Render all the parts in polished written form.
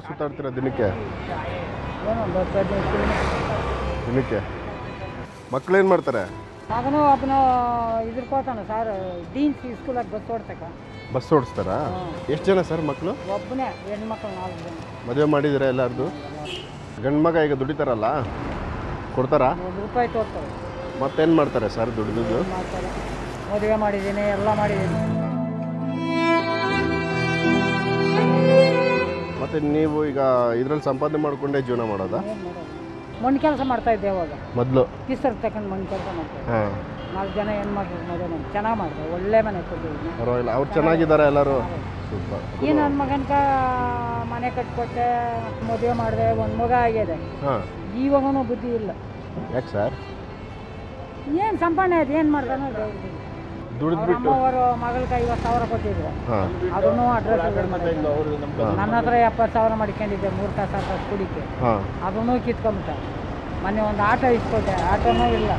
Kilometre ಸುತ್ತಾಡ್ತೀರಾ ದಿನಕ್ಕೆ? ದಿನಕ್ಕೆ ಮಕ್ಕಳೇನು ಮಾಡ್ತಾರೆ? ಮಗನು ಒಬ್ಬನು ಇದ್ರ ಹೋಗ್ತಾನೆ ಸರ್, ಡೀನ್ಸ್ ಸ್ಕೂಲಾಗ ಬಸ್ ಓಡ್ತಕ್ಕ. ಬಸ್ ಓಡಿಸ್ತಾರಾ? ಎಷ್ಟು ಜನ ಸರ್ ಮಕ್ಕಳು? ಒಬ್ಬನೇ, ಹೆಣ್ಮಕ್ಳು 4 ಜನ. ಮದುವೆ ಮಾಡಿದ್ದೀರಾ ಎಲ್ಲಾರ್ದು? ಗಂಡು ಮಗ ಈಗ ದುಡಿತಾರಲ್ಲ, ಕೊಡ್ತಾರಾ? ₹1 ತೋರ್ತಾರೆ. ಮತ್ತೇನು ಮಾಡ್ತಾರೆ ಸರ್ ದುಡಿದು? ಮಾಡ್ತಾರೆ, ಮದುವೆ ಮಾಡಿದ್ದೀನಿ, ಎಲ್ಲ ಮಾಡಿದ್ದೀನಿ. ಮತ್ತು ನೀವು ಈಗ ಇದರಲ್ಲಿ ಸಂಪಾದನೆ ಮಾಡಿಕೊಂಡೇ ಜೀವನ ಮಾಡೋದಾ? ಮಣ್ಣು ಕೆಲಸ ಮಾಡ್ತಾ ಇದ್ದೆ ಅವಾಗ ಮೊದಲು. ಕಿಸರ್ ತಗೊಂಡು ಮಣ್ಣು ಕೆಲಸ ಮಾಡ್ತಾರೆ. ಹಾಂ, 4 ಜನ ಹೆಣ್ಮಕ್ಳು ಮದುವೆ ಮಾಡಿ ಚೆನ್ನಾಗಿ ಮಾಡಿದೆ, ಒಳ್ಳೆ ಮನೆ ಕೊಟ್ಟಿದ್ದೀನಿ. ಪರವಾಗಿಲ್ಲ, ಅವ್ರು ಚೆನ್ನಾಗಿದ್ದಾರೆ ಎಲ್ಲರೂ? ಸೂಪರ್. ಈ ನನ್ನ ಮಗನ್ಕ ಮನೆ ಕಟ್ಕೊಟ್ಟೆ, ಮದುವೆ ಮಾಡಿದೆ, ಒಂದು ಮಗ ಆಗಿದೆ. ಹಾಂ, ಇವಾಗೂ ಬುದ್ಧಿ ಇಲ್ಲ. ಯಾಕೆ ಸರ್? ಏನು ಸಂಪಾದನೆ ಆಯ್ತು, ಏನು ಮಾಡ್ತಾನೋ ದುಡಿದ್ಬಿಟ್ಟು ಅಮ್ಮವರು ಮಗಳಿಗೆ 50,000 ಕೊಟ್ಟಿದ್ರು. ಹಾಂ, ಅದನ್ನು ಅಡ್ರೆಸ್ ನನ್ನ ಹತ್ರ 70,000 ಮಾಡ್ಕೊಂಡಿದ್ದೆ 3 ತಾಸು ಕುಡಿಕೆ. ಹಾಂ, ಅದನ್ನು ಕಿತ್ಕೊಂಬಿಟ್ಟ. ಮೊನ್ನೆ ಒಂದು ಆಟೋ ಇಸ್ಕೊಟ್ಟೆ, ಆಟೋನೂ ಇಲ್ಲ.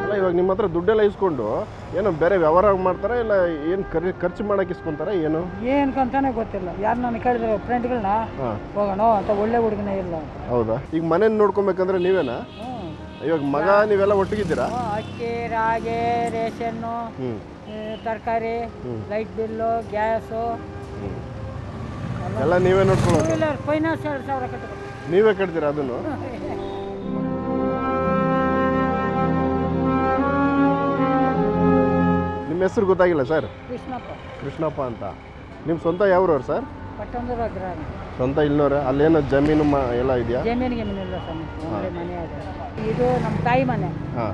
ಅಲ್ಲ ಇವಾಗ ನಿಮ್ಮ ಹತ್ರ ದುಡ್ಡೆಲ್ಲ ಇಸ್ಕೊಂಡು ಏನೋ ಬೇರೆ ವ್ಯವಹಾರ ಮಾಡ್ತಾರಾ ಇಲ್ಲ ಏನು ಖರ್ಚು ಮಾಡಕ್ಕೆ ಇಸ್ಕೊಂತಾರಾ ಏನು? ಏನಕ್ಕಂತಾನೆ ಗೊತ್ತಿಲ್ಲ. ಯಾರು ನಾನು ಕೇಳಿದ್ರೆ ಫ್ರೆಂಡ್ಗಳನ್ನ ಹೋಗೋಣ ಅಂತ, ಒಳ್ಳೆ ಹುಡುಗನೇ ಇಲ್ಲ. ಹೌದಾ? ಈಗ ಮನೆ ನೋಡ್ಕೊಬೇಕಂದ್ರೆ ನೀವೇನಾ? ಇವಾಗ ಮಗ ನೀವೆಲ್ಲ ಒಟ್ಟಿಗಿದ್ದೀರಾ? ಅಕ್ಕಿ, ರಾಗಿ, ರೇಷನ್ನು, ತರಕಾರಿ, ಲೈಟ್ ಬಿಲ್ಲು, ಗ್ಯಾಸು ಎಲ್ಲ ನೀವೇ ನೋಡ್ಕೊಳ್ಳೋದು? ಫೈನಾನ್ಸ್ 2,000 ಕಟ್ಟಬೇಕು. ನೀವೇ ಕಟ್ತೀರಾ ಅದನ್ನು? ನಿಮ್ಮ ಹೆಸರು ಗೊತ್ತಾಗಿಲ್ಲ ಸರ್? ಕೃಷ್ಣಪ್ಪ. ಕೃಷ್ಣಪ್ಪ ಅಂತ. ನಿಮ್ಮ ಸ್ವಂತ ಯಾವ್ರವ್ರು ಸರ್? ಪಟ್ಟಂದೂರು ಗ್ರಾಮ. ಸ್ವಂತ ಇಲ್ಲೋರ? ಅಲ್ಲೇನೋ ಜಮೀನು ಎಲ್ಲ ಇದೆಯಾ? ಜಮೀನಿಲ್ಲ ಸರ್, ಮನೆ ಇದೆ. ಇದು ನಮ್ಮ ತಾಯಿ ಮನೆ. ಹಾಂ,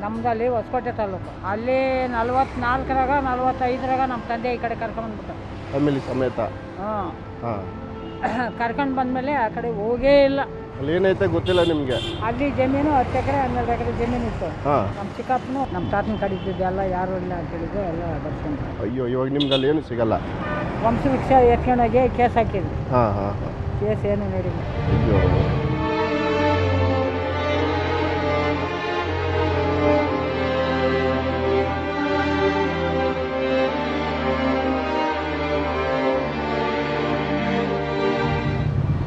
ನಮ್ಮದಲ್ಲಿ ಹೊಸಕೋಟೆ ತಾಲೂಕು. ಅಲ್ಲಿ 44ರಾಗ 45ರಾಗ ನಮ್ಮ ತಂದೆ ಈ ಕಡೆ ಕರ್ಕೊಂಡ್ಬಂದ್ಬಿಟ್ಟು ಫ್ಯಾಮಿಲಿ ಸಮೇತ. ಹಾಂ ಹಾಂ, ಕರ್ಕೊಂಡು ಬಂದಮೇಲೆ ಆ ಕಡೆ ಹೋಗೇ ಇಲ್ಲ. ಅಲ್ಲಿ ಏನೈತೆ ಗೊತ್ತಿಲ್ಲ ನಿಮಗೆ? ಅಲ್ಲಿ ಜಮೀನು 10 ಎಕರೆ 12 ಎಕರೆ ಜಮೀನು ಇತ್ತು. ಹಾಂ, ನಮ್ಮ ಚಿಕ್ಕಪ್ಪನು ನಮ್ಮ ತಾತನ ಕಡಿತಿದ್ದೆಲ್ಲ ಯಾರು ಇಲ್ಲ ಅಂತ ಹೇಳಿದ್ರು, ಎಲ್ಲ ಬರ್ಸ್ಕೊಂಡು. ಅಯ್ಯೋ, ಇವಾಗ ನಿಮ್ಗೆ ಅಲ್ಲಿ ಏನು ಸಿಗಲ್ಲ? ವಂಶವೃಕ್ಷ ಎತ್ಕೊಂಡೋಗಿ ಕೇಸ್ ಹಾಕಿದ್ವಿ. ಹಾಂ ಹಾಂ ಹಾಂ. ಕೇಸ್ ಏನು ನಡೀಲ್ಲ. ಅಯ್ಯೋ,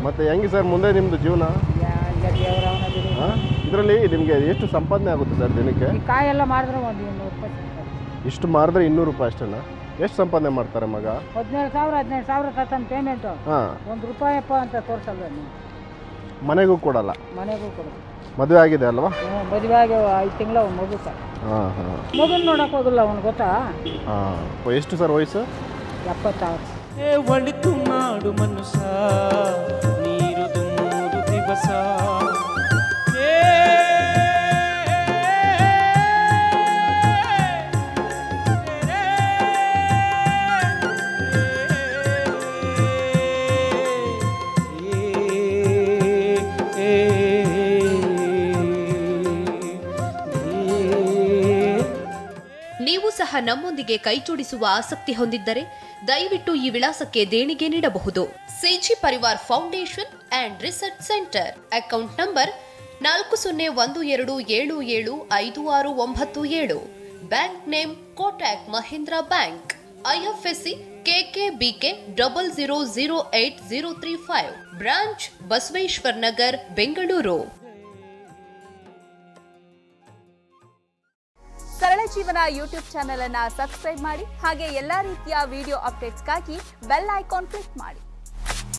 ಮತ್ತೆ ಹೆಂಗೆ ಸರ್ ಮುಂದೆ ನಿಮ್ಮದು ಜೀವನ? ಇದರಲ್ಲಿ ನಿಮಗೆ ಎಷ್ಟು ಸಂಪಾದನೆ ಆಗುತ್ತೆ ಸರ್ ದಿನಕ್ಕೆ? ಈ ಕಾಯೆಲ್ಲ ಮಾರಿದ್ರೆ ಒಂದು 200 ರೂಪಾಯಿ ಸಿಗ್ತದೆ. ಇಷ್ಟು ಮಾರಿದ್ರೆ 200 ರೂಪಾಯಿ ಅಷ್ಟೇನಾ? ಎಷ್ಟು ಸಂಪಾದನೆ ಮಾಡ್ತಾರೆ ಮಗ? 17,000 ತರ್ತಾನೆ ಪೇಮೆಂಟು. ಹಾಂ, ₹1 ಅಂತ ತೋರಿಸಲ್ಲ ನೀವು. ಮನೆಗೂ ಕೊಡಲ್ಲ? ಮನೆಗೂ ಕೊಡೋದು. ಮದುವೆ ಆಗಿದೆ ಅಲ್ವಾ? ಮದುವೆ ಆಗಿ 5 ತಿಂಗಳ ಒಂದು ಮಗು ಸರ್. ಹಾಂ ಹಾಂ. ಮಗನ ನೋಡೋಕೆ ಹೋಗಿಲ್ಲ ಅವ್ನು, ಗೊತ್ತಾ? ಹಾಂ. ಎಷ್ಟು ಸರ್ ವಯಸ್ಸು? 76. ಒಳಿತು ಮಾಡು ಮನುಷ್ಯ, ನೀರುದು 3 ದಿವಸ. ನೀವು ಸಹ ನಮ್ಮೊಂದಿಗೆ ಕೈಜೋಡಿಸುವ ಆಸಕ್ತಿ ಹೊಂದಿದ್ದರೆ ದಯವಿಟ್ಟು ಈ ವಿಳಾಸಕ್ಕೆ ದೇಣಿಗೆ ನೀಡಬಹುದು. CG Parivar foundation and research centre. Account number 4012775697. Bank name Kotak Mahindra bank. IFSC KKBK 000803 branch Basaveshwar Nagar, Bengaluru. Sarala Jeevana YouTube channel ಅನ್ನು ಸಬ್ಸ್ಕ್ರೈಬ್ ಮಾಡಿ, ಹಾಗೆ ಎಲ್ಲಾ ರೀತಿಯ ವಿಡಿಯೋ ಅಪ್ಡೇಟ್ಸ್ಗಾಗಿ ಬೆಲ್ ಐಕಾನ್ ಕ್ಲಿಕ್ ಮಾಡಿ.